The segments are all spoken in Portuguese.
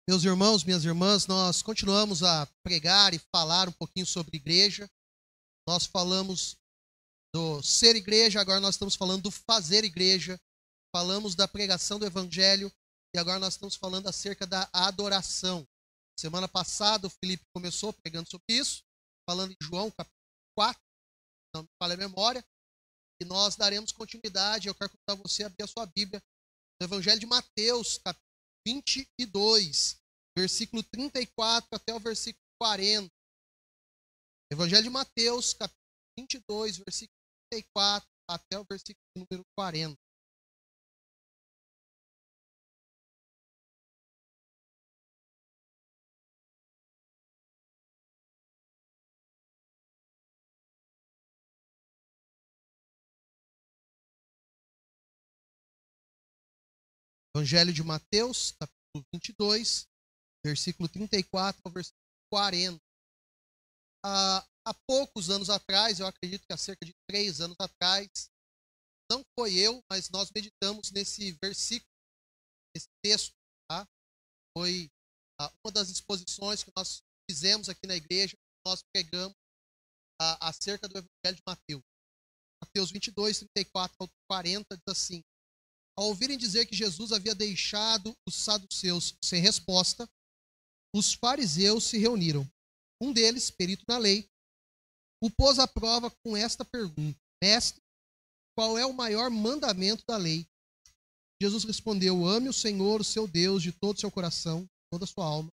Meus irmãos, minhas irmãs, nós continuamos a pregar e falar um pouquinho sobre igreja. Nós falamos do ser igreja, agora nós estamos falando do fazer igreja. Falamos da pregação do evangelho e agora nós estamos falando acerca da adoração. Semana passada o Felipe começou pregando sobre isso, falando em João capítulo 4, não me falha a memória, e nós daremos continuidade. Eu quero convidar você a abrir a sua Bíblia no Evangelho de Mateus, capítulo 22, versículo 34 até o versículo 40. Evangelho de Mateus, capítulo 22, versículo 34 até o versículo número 40. Evangelho de Mateus, capítulo 22, versículo 34 ao versículo 40. Há poucos anos atrás, eu acredito que há cerca de 3 anos atrás, não foi eu, mas nós meditamos nesse versículo, nesse texto, tá? Foi uma das exposições que nós fizemos aqui na igreja, nós pregamos acerca do Evangelho de Mateus. Mateus 22, 34 ao 40 diz assim: ao ouvirem dizer que Jesus havia deixado os saduceus sem resposta, os fariseus se reuniram. Um deles, perito na lei, o pôs à prova com esta pergunta: Mestre, qual é o maior mandamento da lei? Jesus respondeu: ame o Senhor, o seu Deus, de todo o seu coração, de toda a sua alma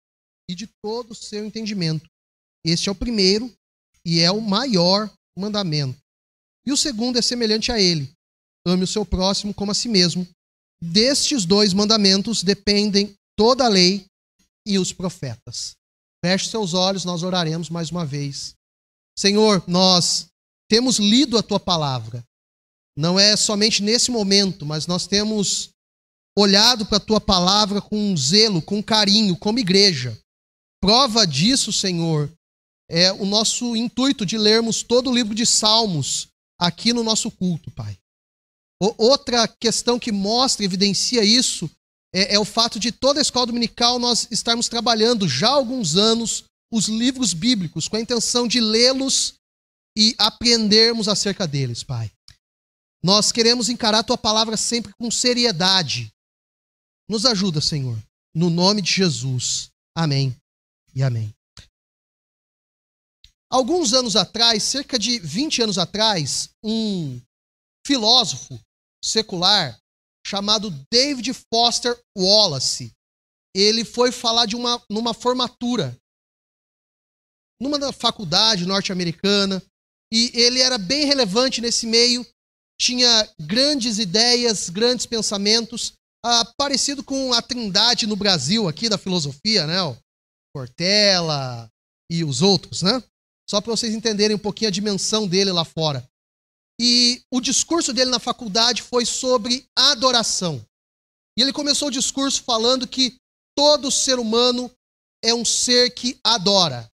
e de todo o seu entendimento. Este é o primeiro e é o maior mandamento. E o segundo é semelhante a ele: ame o seu próximo como a si mesmo. Destes 2 mandamentos dependem toda a lei e os profetas. Feche seus olhos, nós oraremos mais uma vez. Senhor, nós temos lido a tua palavra. Não é somente nesse momento, mas nós temos olhado para a tua palavra com zelo, com carinho, como igreja. Prova disso, Senhor, é o nosso intuito de lermos todo o livro de Salmos aqui no nosso culto, Pai. Outra questão que mostra, evidencia isso, é o fato de toda a escola dominical nós estarmos trabalhando já há alguns anos os livros bíblicos com a intenção de lê-los e aprendermos acerca deles, Pai. Nós queremos encarar a tua palavra sempre com seriedade. Nos ajuda, Senhor, no nome de Jesus. Amém e amém. Alguns anos atrás, cerca de 20 anos atrás, um filósofo secular chamado David Foster Wallace, ele foi falar numa formatura, numa faculdade norte-americana, e ele era bem relevante nesse meio, tinha grandes ideias, grandes pensamentos, parecido com a Trindade no Brasil, aqui da filosofia, né? O Cortella e os outros, né? Só para vocês entenderem um pouquinho a dimensão dele lá fora. E o discurso dele na faculdade foi sobre adoração. E ele começou o discurso falando que todo ser humano é um ser que adora.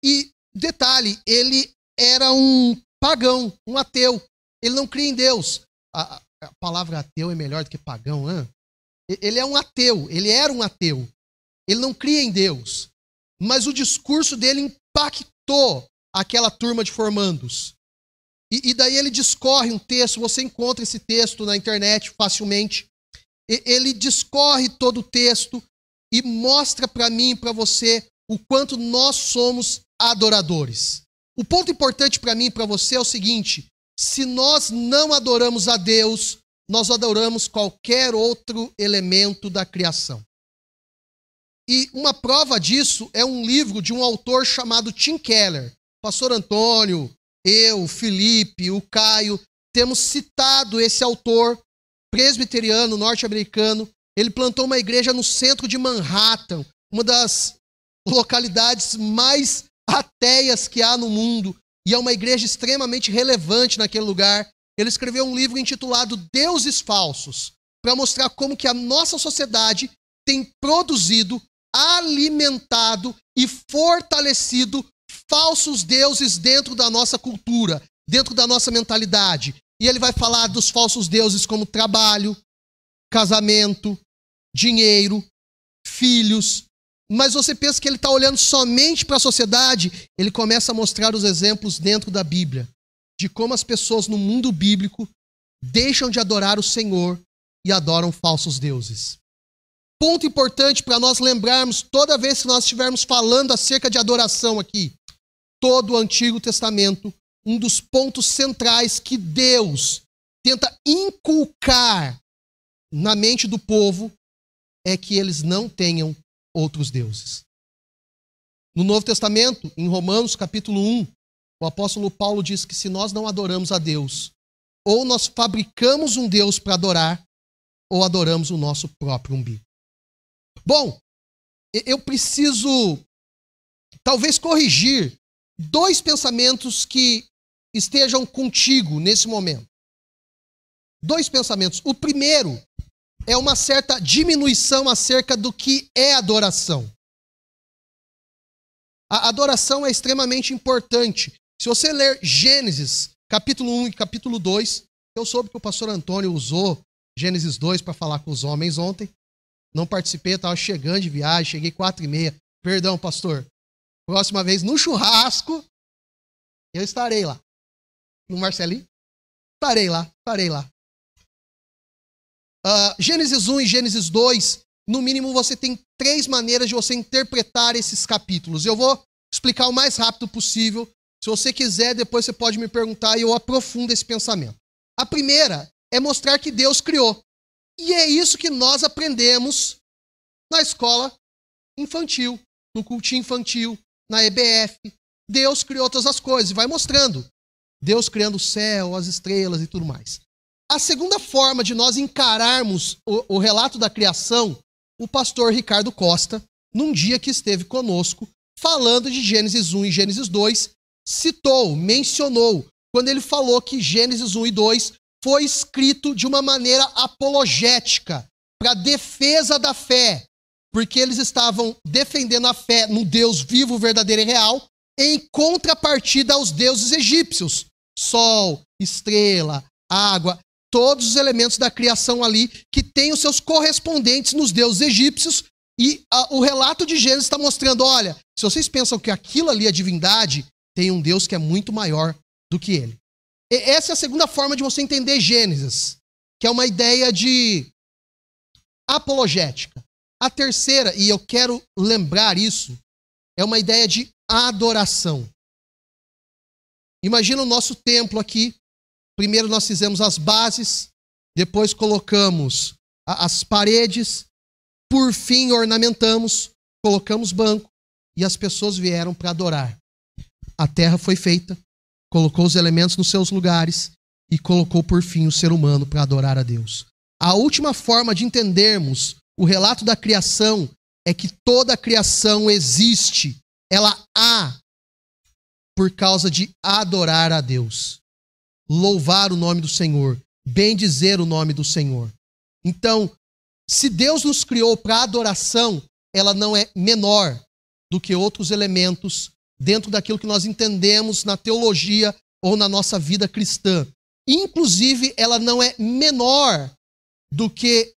E, detalhe, ele era um pagão, um ateu. Ele não cria em Deus. A palavra ateu é melhor do que pagão, né? Ele é um ateu, ele era um ateu. Ele não cria em Deus. Mas o discurso dele impactou aquela turma de formandos. E daí ele discorre um texto, você encontra esse texto na internet facilmente. Ele discorre todo o texto e mostra para mim e para você o quanto nós somos adoradores. O ponto importante para mim e para você é o seguinte: se nós não adoramos a Deus, nós adoramos qualquer outro elemento da criação. E uma prova disso é um livro de um autor chamado Tim Keller. Pastor Antônio, eu, o Felipe, o Caio, temos citado esse autor presbiteriano, norte-americano. Ele plantou uma igreja no centro de Manhattan, uma das localidades mais ateias que há no mundo, e é uma igreja extremamente relevante naquele lugar. Ele escreveu um livro intitulado Deuses Falsos, para mostrar como que a nossa sociedade tem produzido, alimentado e fortalecido falsos deuses dentro da nossa cultura, dentro da nossa mentalidade. E ele vai falar dos falsos deuses como trabalho, casamento, dinheiro, filhos. Mas você pensa que ele está olhando somente para a sociedade? Ele começa a mostrar os exemplos dentro da Bíblia, de como as pessoas no mundo bíblico deixam de adorar o Senhor e adoram falsos deuses. Ponto importante para nós lembrarmos toda vez que nós estivermos falando acerca de adoração aqui. Todo o Antigo Testamento, um dos pontos centrais que Deus tenta inculcar na mente do povo é que eles não tenham outros deuses. No Novo Testamento, em Romanos capítulo 1, o apóstolo Paulo diz que se nós não adoramos a Deus, ou nós fabricamos um Deus para adorar, ou adoramos o nosso próprio umbigo. Bom, eu preciso talvez corrigir 2 pensamentos que estejam contigo nesse momento. 2 pensamentos. O primeiro é uma certa diminuição acerca do que é adoração. A adoração é extremamente importante. Se você ler Gênesis, capítulo 1 e capítulo 2, eu soube que o pastor Antônio usou Gênesis 2 para falar com os homens ontem. Não participei, estava chegando de viagem, cheguei 4h30. Perdão, pastor. Próxima vez, no churrasco, eu estarei lá. No Marcelinho? Estarei lá. Gênesis 1 e Gênesis 2, no mínimo você tem 3 maneiras de você interpretar esses capítulos. Eu vou explicar o mais rápido possível. Se você quiser, depois você pode me perguntar e eu aprofundo esse pensamento. A primeira é mostrar que Deus criou. E é isso que nós aprendemos na escola infantil, no cultinho infantil, na EBF. Deus criou todas as coisas e vai mostrando. Deus criando o céu, as estrelas e tudo mais. A segunda forma de nós encararmos o relato da criação, o pastor Ricardo Costa, num dia que esteve conosco, falando de Gênesis 1 e Gênesis 2, mencionou, quando ele falou que Gênesis 1 e 2 foi escrito de uma maneira apologética, para defesa da fé, porque eles estavam defendendo a fé no Deus vivo, verdadeiro e real, em contrapartida aos deuses egípcios. Sol, estrela, água, todos os elementos da criação ali que têm os seus correspondentes nos deuses egípcios. E o relato de Gênesis está mostrando, olha, se vocês pensam que aquilo ali é divindade, tem um Deus que é muito maior do que ele. E essa é a segunda forma de você entender Gênesis, que é uma ideia de apologética. A terceira, e eu quero lembrar isso, é uma ideia de adoração. Imagina o nosso templo aqui. Primeiro nós fizemos as bases, depois colocamos as paredes, por fim ornamentamos, colocamos banco e as pessoas vieram para adorar. A terra foi feita, colocou os elementos nos seus lugares e colocou por fim o ser humano para adorar a Deus. A última forma de entendermos o relato da criação é que toda a criação existe, ela há por causa de adorar a Deus. Louvar o nome do Senhor, bendizer o nome do Senhor. Então, se Deus nos criou para adoração, ela não é menor do que outros elementos dentro daquilo que nós entendemos na teologia ou na nossa vida cristã. Inclusive, ela não é menor do que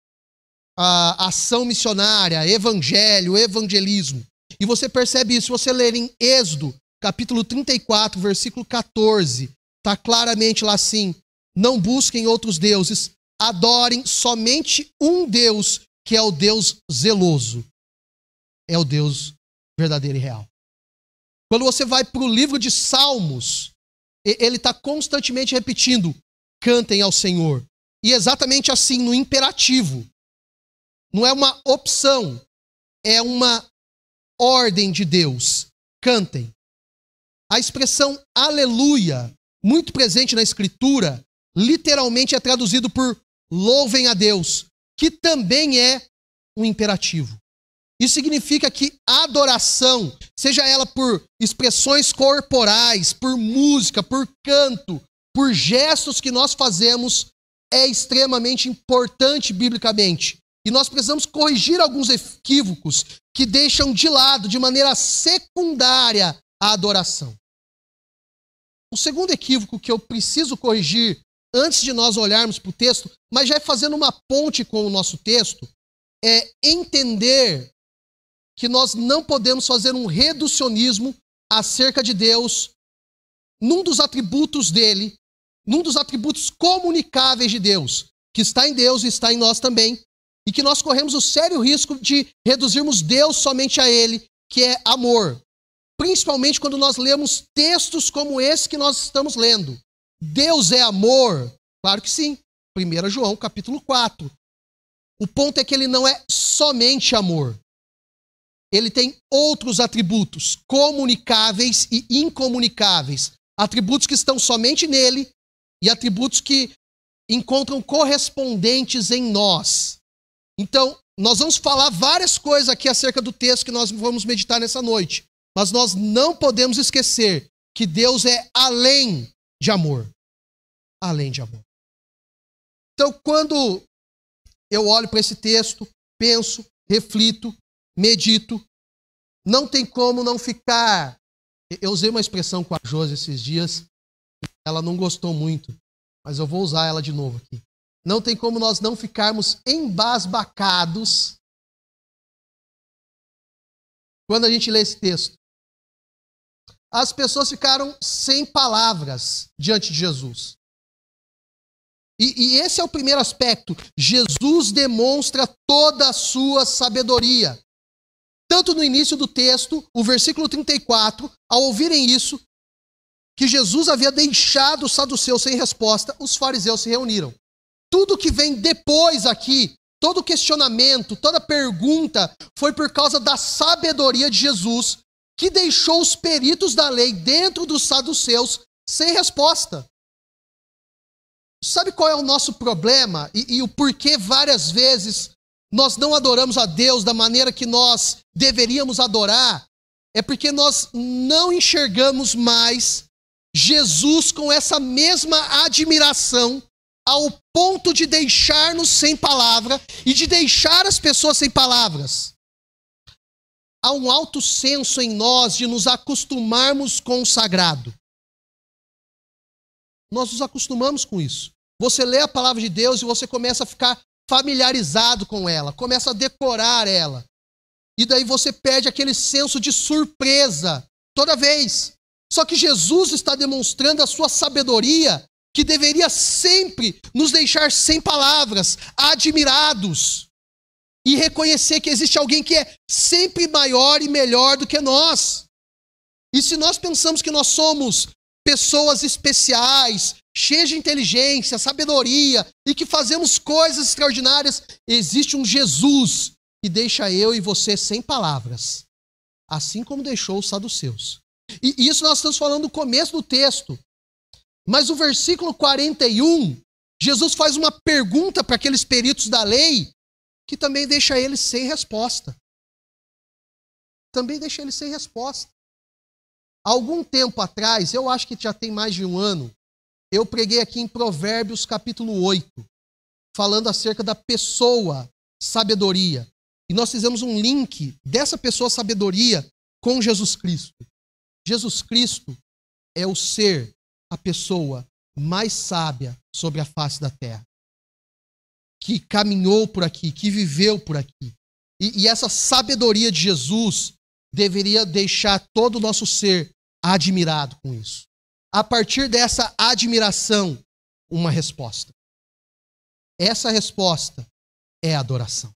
a ação missionária, evangelho, evangelismo. E você percebe isso se você ler em Êxodo, capítulo 34, versículo 14. Está claramente lá assim: não busquem outros deuses, adorem somente um Deus, que é o Deus zeloso. É o Deus verdadeiro e real. Quando você vai para o livro de Salmos, ele está constantemente repetindo: cantem ao Senhor. E exatamente assim, no imperativo. Não é uma opção, é uma ordem de Deus. Cantem. A expressão aleluia, muito presente na Escritura, literalmente é traduzido por louvem a Deus, que também é um imperativo. Isso significa que a adoração, seja ela por expressões corporais, por música, por canto, por gestos que nós fazemos, é extremamente importante biblicamente. E nós precisamos corrigir alguns equívocos que deixam de lado, de maneira secundária, a adoração. O segundo equívoco que eu preciso corrigir antes de nós olharmos para o texto, mas já é fazendo uma ponte com o nosso texto, é entender que nós não podemos fazer um reducionismo acerca de Deus, num dos atributos dele, num dos atributos comunicáveis de Deus, que está em Deus e está em nós também, e que nós corremos o sério risco de reduzirmos Deus somente a ele, que é amor. Principalmente quando nós lemos textos como esse que nós estamos lendo. Deus é amor? Claro que sim. 1 João, capítulo 4. O ponto é que ele não é somente amor. Ele tem outros atributos, comunicáveis e incomunicáveis. Atributos que estão somente nele e atributos que encontram correspondentes em nós. Então, nós vamos falar várias coisas aqui acerca do texto que nós vamos meditar nessa noite. Mas nós não podemos esquecer que Deus é além de amor. Além de amor. Então, quando eu olho para esse texto, penso, reflito, medito, não tem como não ficar... Eu usei uma expressão com a Josi esses dias, ela não gostou muito, mas eu vou usar ela de novo aqui. Não tem como nós não ficarmos embasbacados quando a gente lê esse texto. As pessoas ficaram sem palavras diante de Jesus. E esse é o primeiro aspecto. Jesus demonstra toda a sua sabedoria. Tanto no início do texto, o versículo 34, ao ouvirem isso, que Jesus havia deixado os saduceus sem resposta, os fariseus se reuniram. Tudo que vem depois aqui, todo questionamento, toda pergunta, foi por causa da sabedoria de Jesus, que deixou os peritos da lei dentro dos saduceus sem resposta. Sabe qual é o nosso problema e o porquê várias vezes nós não adoramos a Deus da maneira que nós deveríamos adorar? É porque nós não enxergamos mais Jesus com essa mesma admiração ao ponto de deixar-nos sem palavra e de deixar as pessoas sem palavras. Há um alto senso em nós de nos acostumarmos com o sagrado. Nós nos acostumamos com isso. Você lê a palavra de Deus e você começa a ficar familiarizado com ela, começa a decorar ela. E daí você perde aquele senso de surpresa toda vez. Só que Jesus está demonstrando a sua sabedoria, que deveria sempre nos deixar sem palavras, admirados. E reconhecer que existe alguém que é sempre maior e melhor do que nós. E se nós pensamos que nós somos pessoas especiais, cheias de inteligência, sabedoria, e que fazemos coisas extraordinárias, existe um Jesus que deixa eu e você sem palavras. Assim como deixou os saduceus. E isso nós estamos falando no começo do texto. Mas o versículo 41, Jesus faz uma pergunta para aqueles peritos da lei, que também deixa eles sem resposta. Também deixa eles sem resposta. Algum tempo atrás, eu acho que já tem mais de um ano, eu preguei aqui em Provérbios capítulo 8, falando acerca da pessoa sabedoria. E nós fizemos um link dessa pessoa sabedoria com Jesus Cristo. Jesus Cristo é o ser, a pessoa mais sábia sobre a face da terra. Que caminhou por aqui, que viveu por aqui. E essa sabedoria de Jesus deveria deixar todo o nosso ser admirado com isso. A partir dessa admiração, uma resposta. Essa resposta é adoração.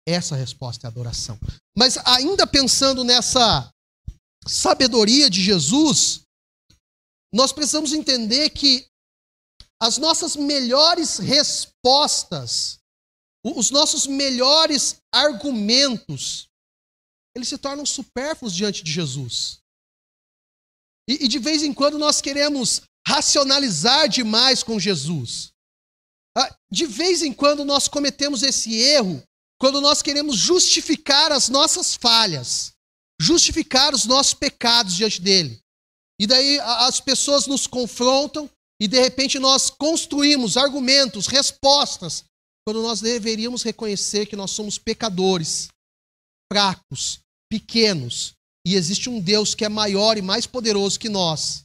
Essa resposta é adoração. Mas ainda pensando nessa sabedoria de Jesus, nós precisamos entender que as nossas melhores respostas, os nossos melhores argumentos, eles se tornam supérfluos diante de Jesus. E de vez em quando nós queremos racionalizar demais com Jesus. De vez em quando nós cometemos esse erro, quando nós queremos justificar as nossas falhas, justificar os nossos pecados diante dele. E daí as pessoas nos confrontam e de repente nós construímos argumentos, respostas, quando nós deveríamos reconhecer que nós somos pecadores, fracos, pequenos, e existe um Deus que é maior e mais poderoso que nós.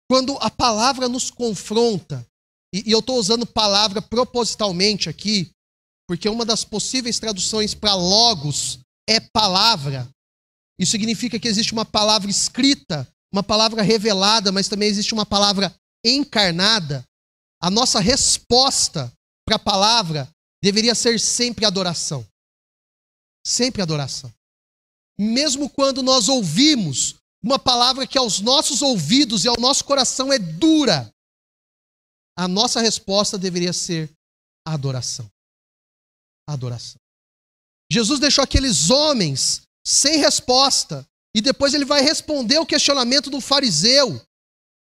Quando a palavra nos confronta, e eu estou usando palavra propositalmente aqui, porque uma das possíveis traduções para logos é palavra. Isso significa que existe uma palavra escrita, uma palavra revelada, mas também existe uma palavra encarnada. A nossa resposta para a palavra deveria ser sempre adoração. Sempre adoração. Mesmo quando nós ouvimos uma palavra que aos nossos ouvidos e ao nosso coração é dura, a nossa resposta deveria ser adoração. Adoração. Jesus deixou aqueles homens sem resposta e depois ele vai responder o questionamento do fariseu.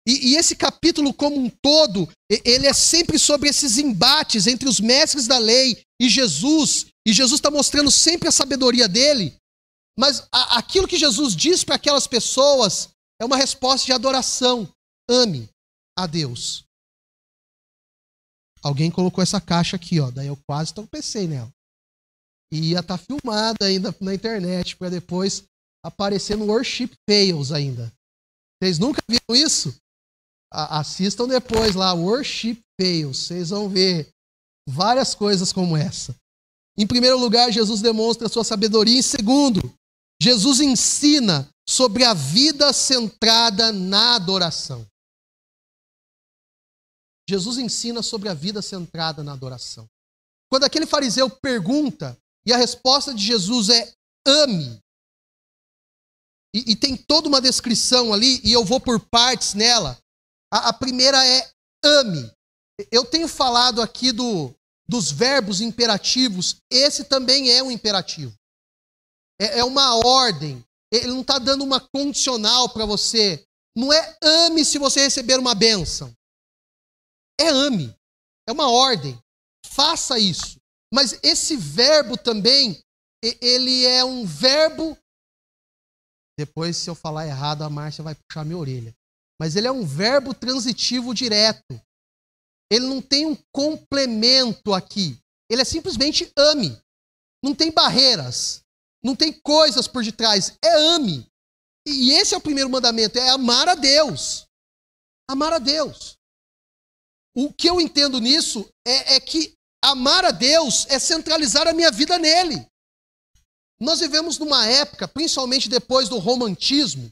E esse capítulo como um todo, ele é sempre sobre esses embates entre os mestres da lei e Jesus está mostrando sempre a sabedoria dele. Mas aquilo que Jesus diz para aquelas pessoas é uma resposta de adoração. Ame a Deus. Alguém colocou essa caixa aqui, ó. Daí eu quase tropecei nela. E ia estar filmada ainda na internet, para depois aparecer no Worship Fails ainda. Vocês nunca viram isso? Assistam depois lá, Worship Fails. Vocês vão ver várias coisas como essa. Em primeiro lugar, Jesus demonstra a sua sabedoria. Em segundo, Jesus ensina sobre a vida centrada na adoração. Jesus ensina sobre a vida centrada na adoração. Quando aquele fariseu pergunta, e a resposta de Jesus é ame. E tem toda uma descrição ali, e eu vou por partes nela. A primeira é ame. Eu tenho falado aqui dos verbos imperativos, esse também é um imperativo. É uma ordem. Ele não está dando uma condicional para você. Não é ame se você receber uma bênção. É ame. É uma ordem. Faça isso. Mas esse verbo também, ele é um verbo... Depois, se eu falar errado, a Márcia vai puxar minha orelha. Mas ele é um verbo transitivo direto. Ele não tem um complemento aqui. Ele é simplesmente ame. Não tem barreiras. Não tem coisas por detrás. É ame. E esse é o primeiro mandamento, é amar a Deus. Amar a Deus. O que eu entendo nisso é que amar a Deus é centralizar a minha vida nele. Nós vivemos numa época, principalmente depois do romantismo,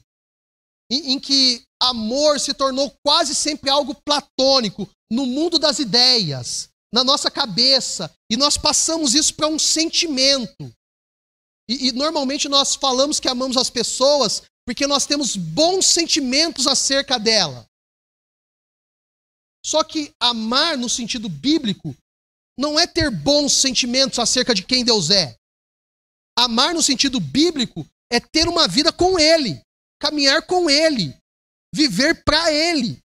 em que amor se tornou quase sempre algo platônico, no mundo das ideias, na nossa cabeça, e nós passamos isso para um sentimento. E normalmente nós falamos que amamos as pessoas porque nós temos bons sentimentos acerca dela. Só que amar no sentido bíblico não é ter bons sentimentos acerca de quem Deus é. Amar no sentido bíblico é ter uma vida com Ele, caminhar com Ele, viver para Ele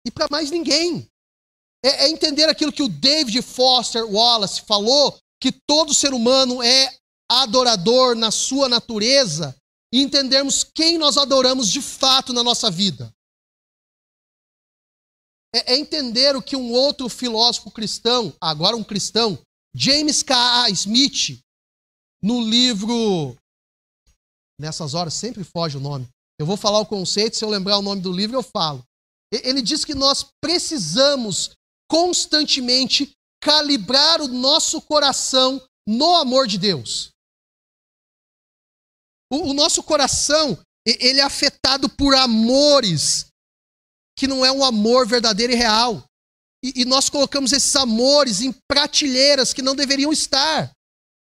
e para mais ninguém. É entender aquilo que o David Foster Wallace falou, que todo ser humano é adorador na sua natureza, e entendermos quem nós adoramos de fato na nossa vida. É entender o que um outro filósofo cristão, agora um cristão, James K. Smith, no livro... Nessas horas sempre foge o nome. Eu vou falar o conceito, se eu lembrar o nome do livro eu falo. Ele diz que nós precisamos constantemente calibrar o nosso coração no amor de Deus. O nosso coração, ele é afetado por amores que não é um amor verdadeiro e real. E nós colocamos esses amores em prateleiras que não deveriam estar.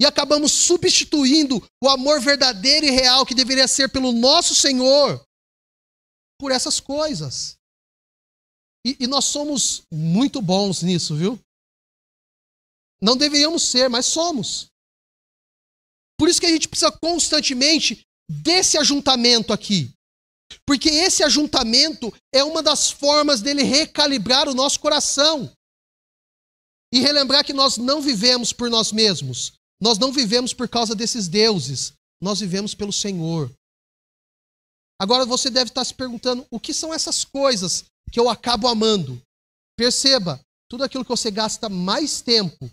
E acabamos substituindo o amor verdadeiro e real que deveria ser pelo nosso Senhor por essas coisas. E nós somos muito bons nisso, viu? Não deveríamos ser, mas somos. Por isso que a gente precisa constantemente desse ajuntamento aqui. Porque esse ajuntamento é uma das formas dele recalibrar o nosso coração. E relembrar que nós não vivemos por nós mesmos. Nós não vivemos por causa desses deuses. Nós vivemos pelo Senhor. Agora você deve estar se perguntando, o que são essas coisas que eu acabo amando? Perceba, tudo aquilo que você gasta mais tempo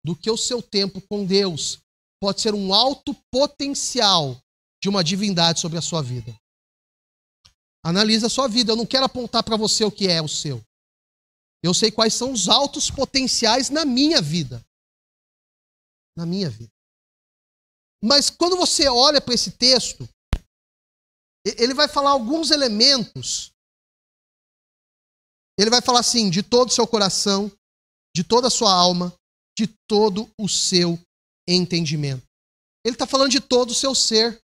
do que o seu tempo com Deus pode ser um alto potencial de uma divindade sobre a sua vida. Analise a sua vida. Eu não quero apontar para você o que é o seu. Eu sei quais são os altos potenciais na minha vida. na minha vida. Mas quando você olha para esse texto, ele vai falar alguns elementos. Ele vai falar assim, de todo o seu coração, de toda a sua alma, de todo o seu entendimento. Ele está falando de todo o seu ser.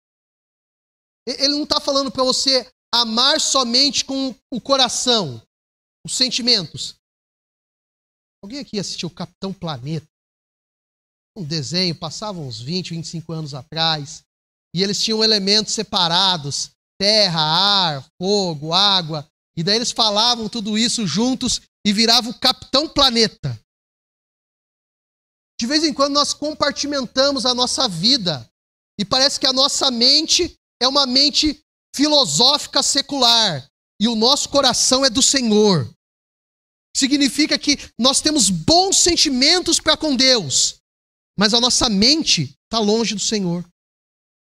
Ele não está falando para você amar somente com o coração, os sentimentos. Alguém aqui assistiu Capitão Planeta? Um desenho, passava uns 20, 25 anos atrás, e eles tinham elementos separados, terra, ar, fogo, água, e daí eles falavam tudo isso juntos e virava o Capitão Planeta. De vez em quando nós compartimentamos a nossa vida, e parece que a nossa mente é uma mente filosófica secular, e o nosso coração é do Senhor. Significa que nós temos bons sentimentos para com Deus, mas a nossa mente está longe do Senhor.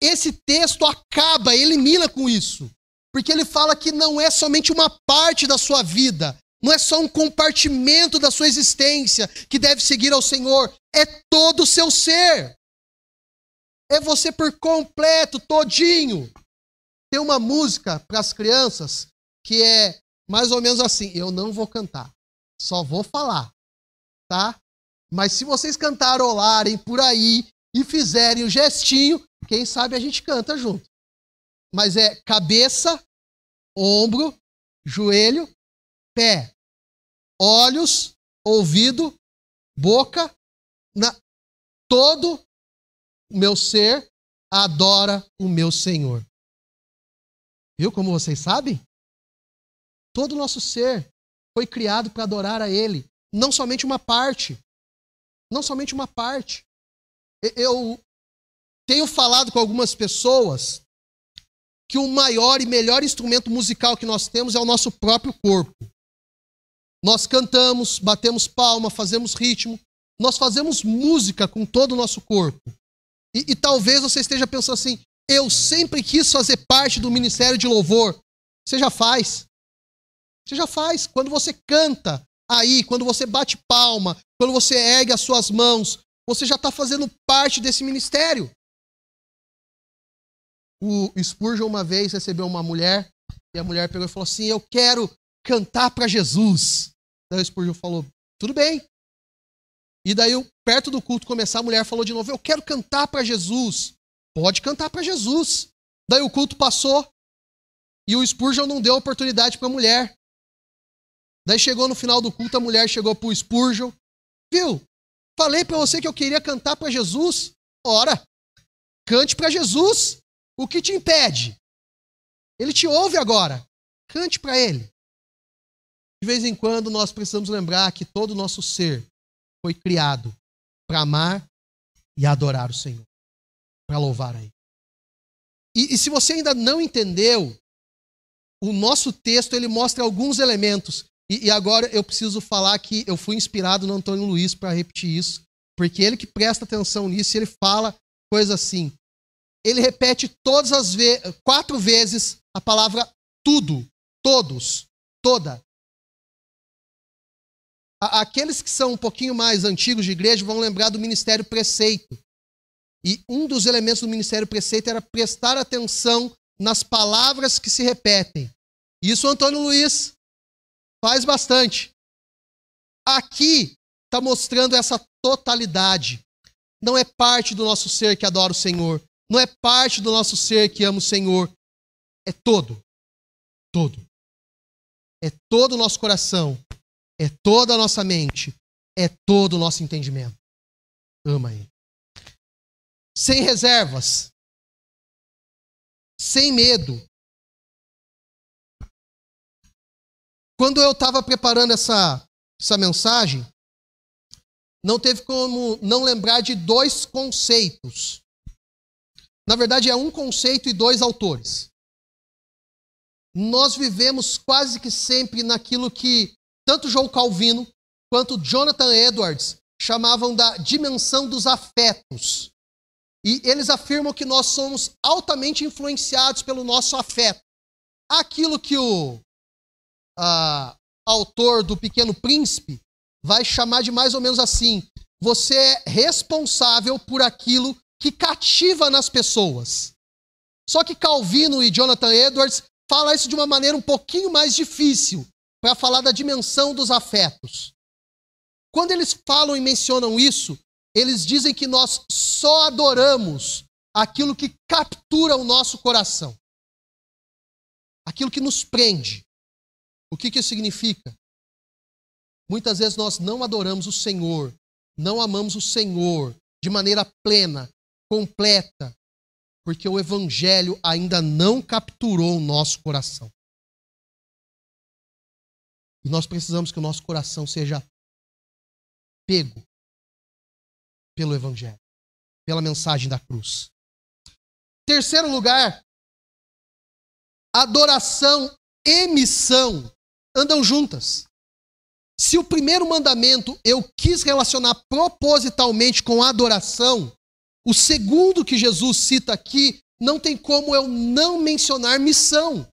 Esse texto elimina com isso, porque ele fala que não é somente uma parte da sua vida, não é só um compartimento da sua existência que deve seguir ao Senhor, é todo o seu ser. É você por completo, todinho. Tem uma música para as crianças que é mais ou menos assim, eu não vou cantar, só vou falar, tá? Mas se vocês cantarolarem por aí e fizerem o gestinho, quem sabe a gente canta junto. Mas é cabeça, ombro, joelho, pé, olhos, ouvido, boca, todo o meu ser adora o meu Senhor. Viu como vocês sabem? Todo o nosso ser foi criado para adorar a Ele, não somente uma parte. Não somente uma parte. Eu tenho falado com algumas pessoas que o maior e melhor instrumento musical que nós temos é o nosso próprio corpo. Nós cantamos, batemos palma, fazemos ritmo, nós fazemos música com todo o nosso corpo. E talvez você esteja pensando assim, eu sempre quis fazer parte do ministério de louvor. Você já faz. Você já faz. Quando você canta aí, quando você bate palma, quando você ergue as suas mãos, você já está fazendo parte desse ministério. O Spurgeon uma vez recebeu uma mulher, e a mulher pegou e falou assim, eu quero cantar para Jesus. Daí o Spurgeon falou, tudo bem. E daí, perto do culto começar, a mulher falou de novo, eu quero cantar para Jesus. Pode cantar para Jesus. Daí o culto passou, e o Spurgeon não deu oportunidade para a mulher. Daí chegou no final do culto, a mulher chegou para o Spurgeon, viu? Falei para você que eu queria cantar para Jesus. Ora, cante para Jesus. O que te impede? Ele te ouve agora. Cante para Ele. De vez em quando nós precisamos lembrar que todo o nosso ser foi criado para amar e adorar o Senhor, para louvar a Ele. E se você ainda não entendeu, o nosso texto ele mostra alguns elementos. E agora eu preciso falar que eu fui inspirado no Antônio Luiz para repetir isso, porque ele que presta atenção nisso, ele fala coisa assim. Ele repete 4 vezes a palavra tudo, todos, toda. Aqueles que são um pouquinho mais antigos de igreja vão lembrar do ministério preceito. E um dos elementos do ministério preceito era prestar atenção nas palavras que se repetem. Isso o Antônio Luiz faz bastante. Aqui está mostrando essa totalidade. Não é parte do nosso ser que adora o Senhor. Não é parte do nosso ser que ama o Senhor. É todo. Todo. É todo o nosso coração. É toda a nossa mente. É todo o nosso entendimento. Ama Ele. Sem reservas. Sem medo. Quando eu estava preparando essa mensagem, não teve como não lembrar de 2 conceitos. Na verdade, é um conceito e 2 autores. Nós vivemos quase que sempre naquilo que tanto João Calvino quanto Jonathan Edwards chamavam da dimensão dos afetos. E eles afirmam que nós somos altamente influenciados pelo nosso afeto. Aquilo que o autor do Pequeno Príncipe vai chamar de mais ou menos assim, você é responsável por aquilo que cativa nas pessoas. Só que Calvino e Jonathan Edwards falam isso de uma maneira um pouquinho mais difícil, para falar da dimensão dos afetos. Quando eles falam e mencionam isso, eles dizem que nós só adoramos aquilo que captura o nosso coração. Aquilo que nos prende. O que isso significa? Muitas vezes nós não adoramos o Senhor, não amamos o Senhor de maneira plena, completa, porque o Evangelho ainda não capturou o nosso coração. E nós precisamos que o nosso coração seja pego pelo Evangelho, pela mensagem da cruz. Terceiro lugar, adoração e missão andam juntas. Se o primeiro mandamento eu quis relacionar propositalmente com adoração, o segundo que Jesus cita aqui, não tem como eu não mencionar missão.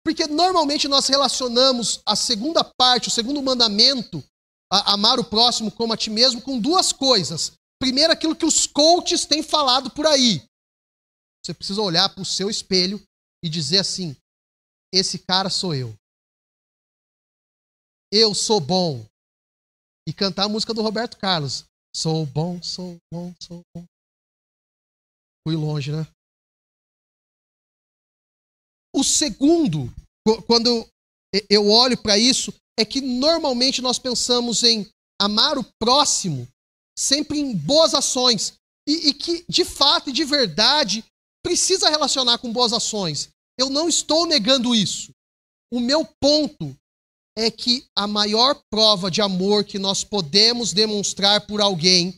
Porque normalmente nós relacionamos a segunda parte, o segundo mandamento, amar o próximo como a ti mesmo, com duas coisas. Primeiro, aquilo que os coaches têm falado por aí. Você precisa olhar para o seu espelho e dizer assim, esse cara sou eu. Eu sou bom. E cantar a música do Roberto Carlos. Sou bom, sou bom, sou bom. Fui longe, né? O segundo, quando eu olho para isso, é que normalmente nós pensamos em amar o próximo sempre em boas ações. E que, de fato e de verdade, precisa relacionar com boas ações. Eu não estou negando isso. O meu ponto é que a maior prova de amor que nós podemos demonstrar por alguém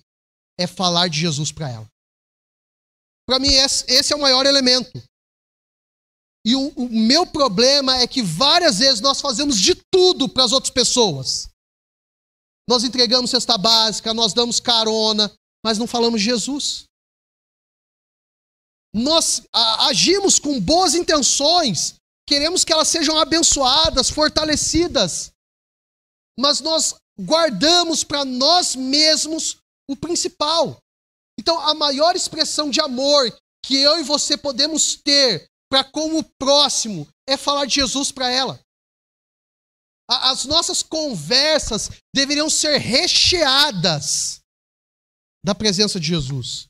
é falar de Jesus para ela. Para mim, esse é o maior elemento. E o meu problema é que várias vezes nós fazemos de tudo para as outras pessoas. Nós entregamos cesta básica, nós damos carona, mas não falamos de Jesus. Nós agimos com boas intenções, queremos que elas sejam abençoadas, fortalecidas, mas nós guardamos para nós mesmos o principal. Então, a maior expressão de amor que eu e você podemos ter para com o próximo é falar de Jesus para ela. As nossas conversas deveriam ser recheadas da presença de Jesus.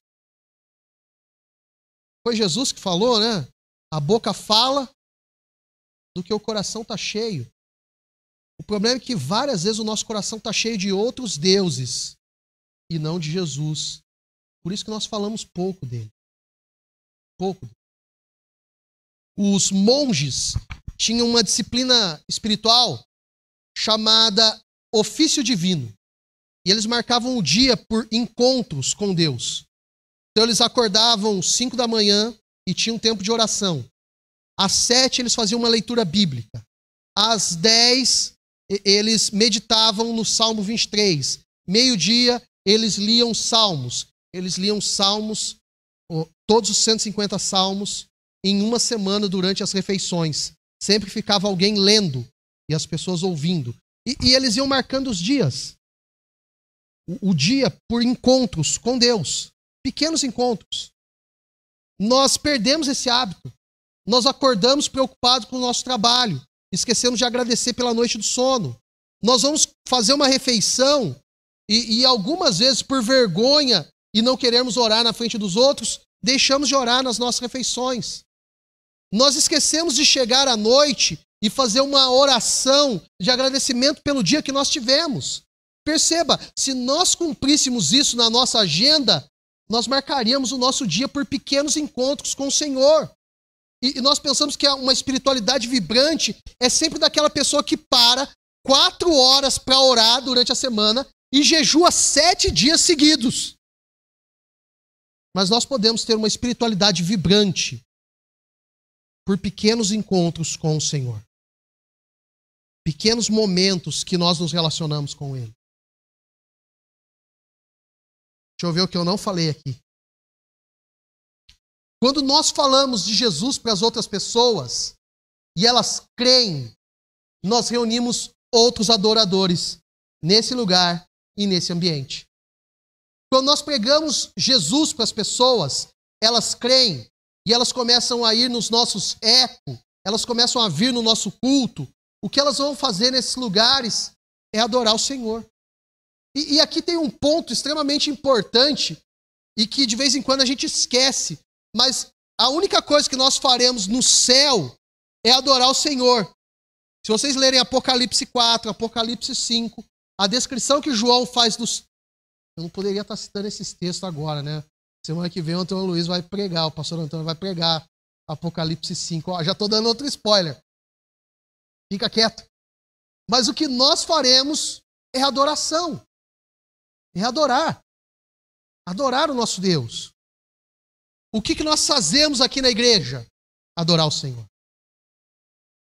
Foi Jesus que falou, né? A boca fala do que o coração está cheio. O problema é que várias vezes o nosso coração está cheio de outros deuses e não de Jesus. Por isso que nós falamos pouco dele. Pouco. Os monges tinham uma disciplina espiritual chamada ofício divino. E eles marcavam o dia por encontros com Deus. Então eles acordavam 5 da manhã e tinham um tempo de oração. Às 7 eles faziam uma leitura bíblica. Às 10 eles meditavam no Salmo 23. Meio-dia eles liam salmos. Eles liam salmos, todos os 150 salmos, em uma semana durante as refeições. Sempre ficava alguém lendo e as pessoas ouvindo. E eles iam marcando os dias. O dia por encontros com Deus. Pequenos encontros. Nós perdemos esse hábito. Nós acordamos preocupados com o nosso trabalho. Esquecemos de agradecer pela noite do sono. Nós vamos fazer uma refeição e algumas vezes, por vergonha e não queremos orar na frente dos outros, deixamos de orar nas nossas refeições. Nós esquecemos de chegar à noite e fazer uma oração de agradecimento pelo dia que nós tivemos. Perceba, se nós cumpríssemos isso na nossa agenda, nós marcaríamos o nosso dia por pequenos encontros com o Senhor. E nós pensamos que uma espiritualidade vibrante é sempre daquela pessoa que para 4 horas para orar durante a semana e jejua 7 dias seguidos. Mas nós podemos ter uma espiritualidade vibrante por pequenos encontros com o Senhor. Pequenos momentos que nós nos relacionamos com Ele. Deixa eu ver o que eu não falei aqui. Quando nós falamos de Jesus para as outras pessoas e elas creem, nós reunimos outros adoradores nesse lugar e nesse ambiente. Quando nós pregamos Jesus para as pessoas, elas creem e elas começam a ir nos nossos ecos, elas começam a vir no nosso culto. O que elas vão fazer nesses lugares é adorar o Senhor. E aqui tem um ponto extremamente importante e que de vez em quando a gente esquece, mas a única coisa que nós faremos no céu é adorar o Senhor. Se vocês lerem Apocalipse 4, Apocalipse 5, a descrição que João faz dos... Eu não poderia estar citando esses textos agora, né? Semana que vem o Antônio Luiz vai pregar, o pastor Antônio vai pregar Apocalipse 5. Ó, já estou dando outro spoiler. Fica quieto. Mas o que nós faremos é adoração. É adorar. Adorar o nosso Deus. O que nós fazemos aqui na igreja? Adorar o Senhor.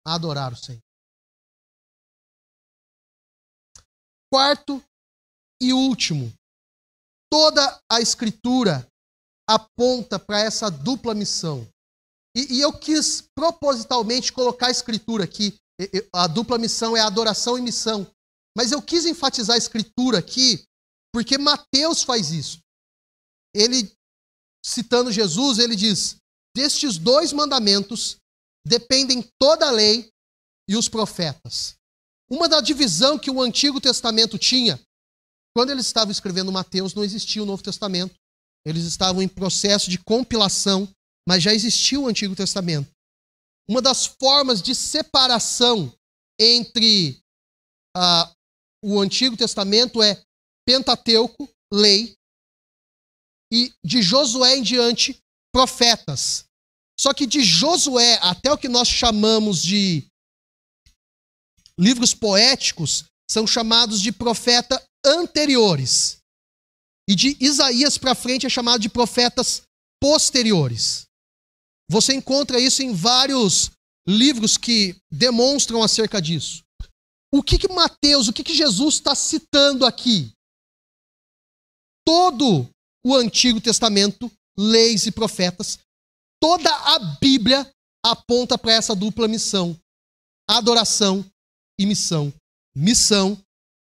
Adorar o Senhor. Quarto e último. Toda a Escritura aponta para essa dupla missão. E eu quis propositalmente colocar a Escritura aqui. A dupla missão é adoração e missão. Mas eu quis enfatizar a Escritura aqui porque Mateus faz isso. Ele, citando Jesus, ele diz: destes 2 mandamentos dependem toda a lei e os profetas. Uma da divisão que o Antigo Testamento tinha, quando eles estavam escrevendo Mateus, não existia o Novo Testamento. Eles estavam em processo de compilação, mas já existia o Antigo Testamento. Uma das formas de separação entre o Antigo Testamento é Pentateuco, lei, e de Josué em diante, profetas. Só que de Josué até o que nós chamamos de livros poéticos, são chamados de profeta anteriores. E de Isaías para frente é chamado de profetas posteriores. Você encontra isso em vários livros que demonstram acerca disso. O que Mateus, o que Jesus está citando aqui? Todo o Antigo Testamento, leis e profetas, toda a Bíblia aponta para essa dupla missão. Adoração e missão. Missão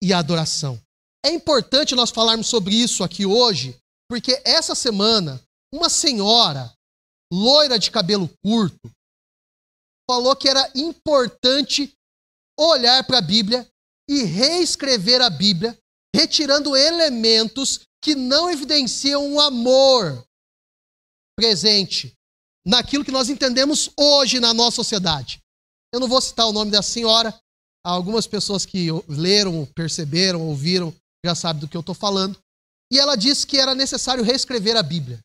e adoração. É importante nós falarmos sobre isso aqui hoje, porque essa semana, uma senhora, loira de cabelo curto, falou que era importante olhar para a Bíblia e reescrever a Bíblia, retirando elementos que não evidenciam um amor presente naquilo que nós entendemos hoje na nossa sociedade. Eu não vou citar o nome da senhora, algumas pessoas que leram, perceberam, ouviram, já sabem do que eu estou falando. E ela disse que era necessário reescrever a Bíblia.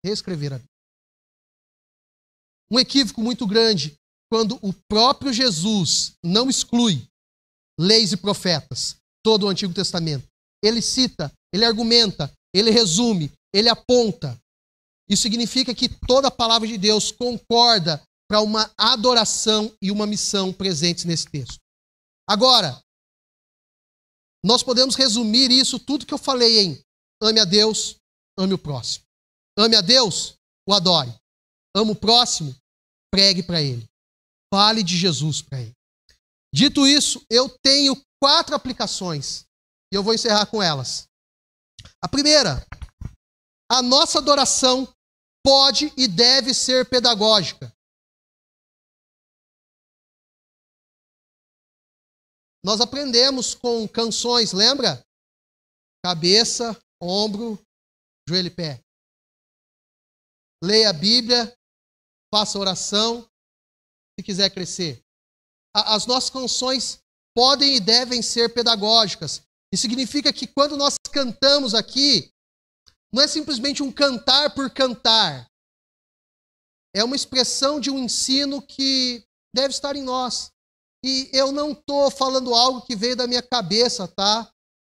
Reescrever a Bíblia. Um equívoco muito grande quando o próprio Jesus não exclui leis e profetas, todo o Antigo Testamento. Ele cita, ele argumenta, ele resume, ele aponta. Isso significa que toda a palavra de Deus concorda para uma adoração e uma missão presentes nesse texto. Agora, nós podemos resumir isso tudo que eu falei em ame a Deus, ame o próximo. Ame a Deus, o adore. Ame o próximo, pregue para ele. Fale de Jesus para ele. Dito isso, eu tenho 4 aplicações e eu vou encerrar com elas. A primeira, a nossa adoração pode e deve ser pedagógica. Nós aprendemos com canções, lembra? Cabeça, ombro, joelho e pé. Leia a Bíblia, faça oração, se quiser crescer. As nossas canções podem e devem ser pedagógicas. Isso significa que quando nós cantamos aqui, não é simplesmente um cantar por cantar. É uma expressão de um ensino que deve estar em nós. E eu não estou falando algo que veio da minha cabeça, tá?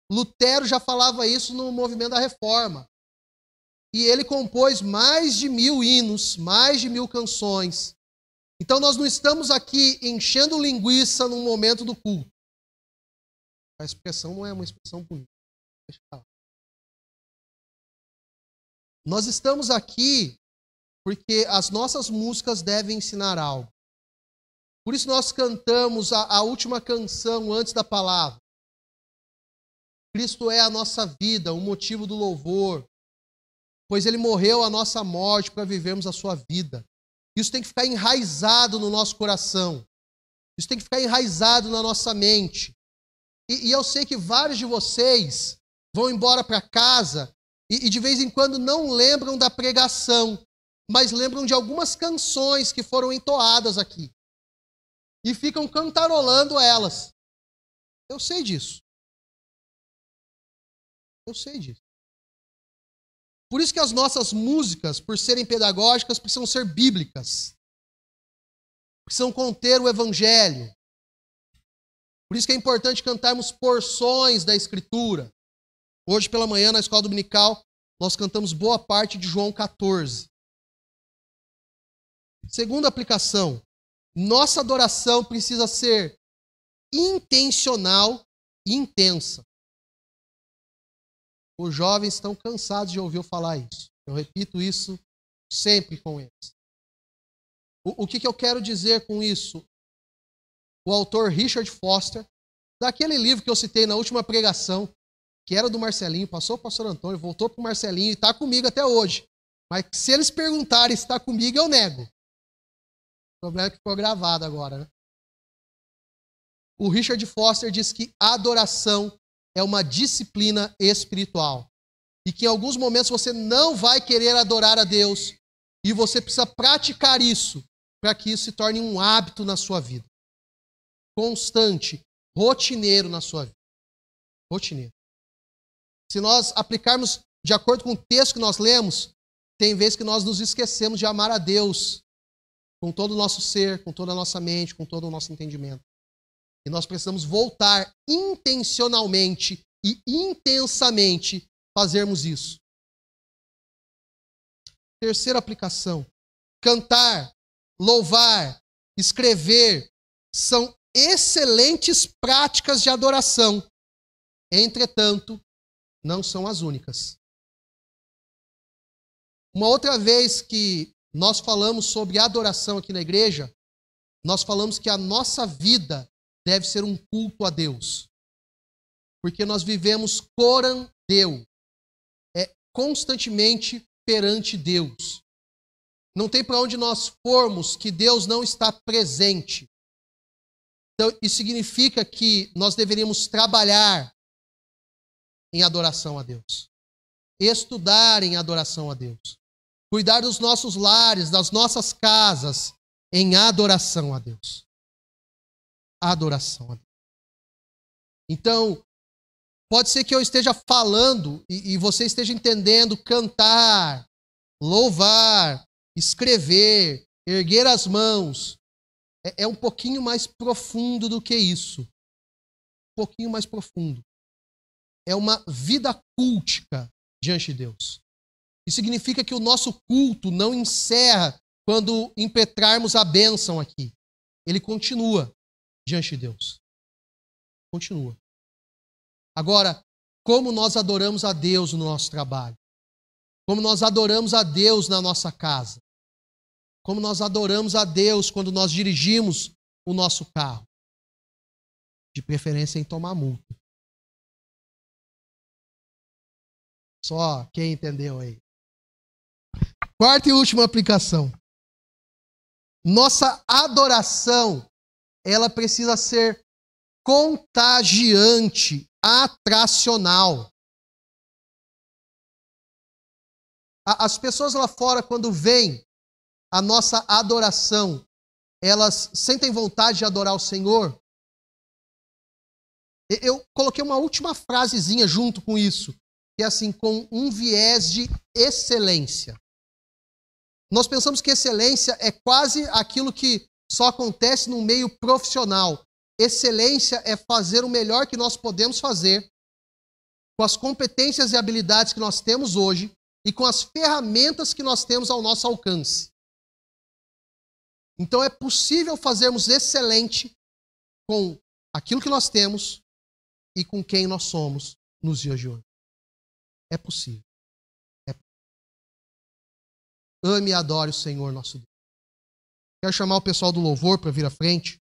Lutero já falava isso no movimento da Reforma. E ele compôs mais de 1000 hinos, mais de 1000 canções. Então nós não estamos aqui enchendo linguiça no momento do culto. A expressão não é uma expressão bonita. Deixa eu falar. Nós estamos aqui porque as nossas músicas devem ensinar algo. Por isso nós cantamos a última canção antes da palavra. Cristo é a nossa vida, o motivo do louvor, pois Ele morreu a nossa morte para vivermos a sua vida. Isso tem que ficar enraizado no nosso coração. Isso tem que ficar enraizado na nossa mente. E eu sei que vários de vocês vão embora para casa e de vez em quando não lembram da pregação, mas lembram de algumas canções que foram entoadas aqui. E ficam cantarolando elas. Eu sei disso. Eu sei disso. Por isso que as nossas músicas, por serem pedagógicas, precisam ser bíblicas. Precisam conter o evangelho. Por isso que é importante cantarmos porções da Escritura. Hoje pela manhã, na escola dominical, nós cantamos boa parte de João 14. Segunda aplicação. Nossa adoração precisa ser intencional e intensa. Os jovens estão cansados de ouvir eu falar isso. Eu repito isso sempre com eles. O que eu quero dizer com isso? O autor Richard Foster, daquele livro que eu citei na última pregação, que era do Marcelinho, passou para o pastor Antônio, voltou para o Marcelinho e está comigo até hoje. Mas se eles perguntarem se está comigo, eu nego. O problema é que ficou gravado agora, né? O Richard Foster diz que a adoração é uma disciplina espiritual. E que em alguns momentos você não vai querer adorar a Deus. E você precisa praticar isso para que isso se torne um hábito na sua vida. Constante, rotineiro na sua vida. Rotineiro. Se nós aplicarmos de acordo com o texto que nós lemos, tem vezes que nós nos esquecemos de amar a Deus com todo o nosso ser, com toda a nossa mente, com todo o nosso entendimento. E nós precisamos voltar intencionalmente e intensamente fazermos isso. Terceira aplicação. Cantar, louvar, escrever são excelentes práticas de adoração. Entretanto, não são as únicas. Uma outra vez que nós falamos sobre adoração aqui na igreja, nós falamos que a nossa vida deve ser um culto a Deus. Porque nós vivemos coram Deus. Constantemente perante Deus. Não tem para onde nós formos que Deus não está presente. Então, isso significa que nós deveríamos trabalhar em adoração a Deus. Estudar em adoração a Deus. Cuidar dos nossos lares, das nossas casas, em adoração a Deus. Adoração a Deus. Então, pode ser que eu esteja falando e você esteja entendendo cantar, louvar, escrever, erguer as mãos. É um pouquinho mais profundo do que isso. Um pouquinho mais profundo. É uma vida cultica diante de Deus. Isso significa que o nosso culto não encerra quando impetrarmos a bênção aqui. Ele continua diante de Deus. Continua. Agora, como nós adoramos a Deus no nosso trabalho? Como nós adoramos a Deus na nossa casa? Como nós adoramos a Deus quando nós dirigimos o nosso carro? De preferência em tomar multa. Só quem entendeu aí. Quarta e última aplicação. Nossa adoração, ela precisa ser contagiante, atracional. As pessoas lá fora, quando veem a nossa adoração, elas sentem vontade de adorar o Senhor. Eu coloquei uma última frasezinha junto com isso, que é assim, com um viés de excelência. Nós pensamos que excelência é quase aquilo que só acontece no meio profissional. Excelência é fazer o melhor que nós podemos fazer, com as competências e habilidades que nós temos hoje e com as ferramentas que nós temos ao nosso alcance. Então é possível fazermos excelente com aquilo que nós temos e com quem nós somos nos dias de hoje. É possível. Ame e adore o Senhor nosso Deus. Quero chamar o pessoal do louvor para vir à frente.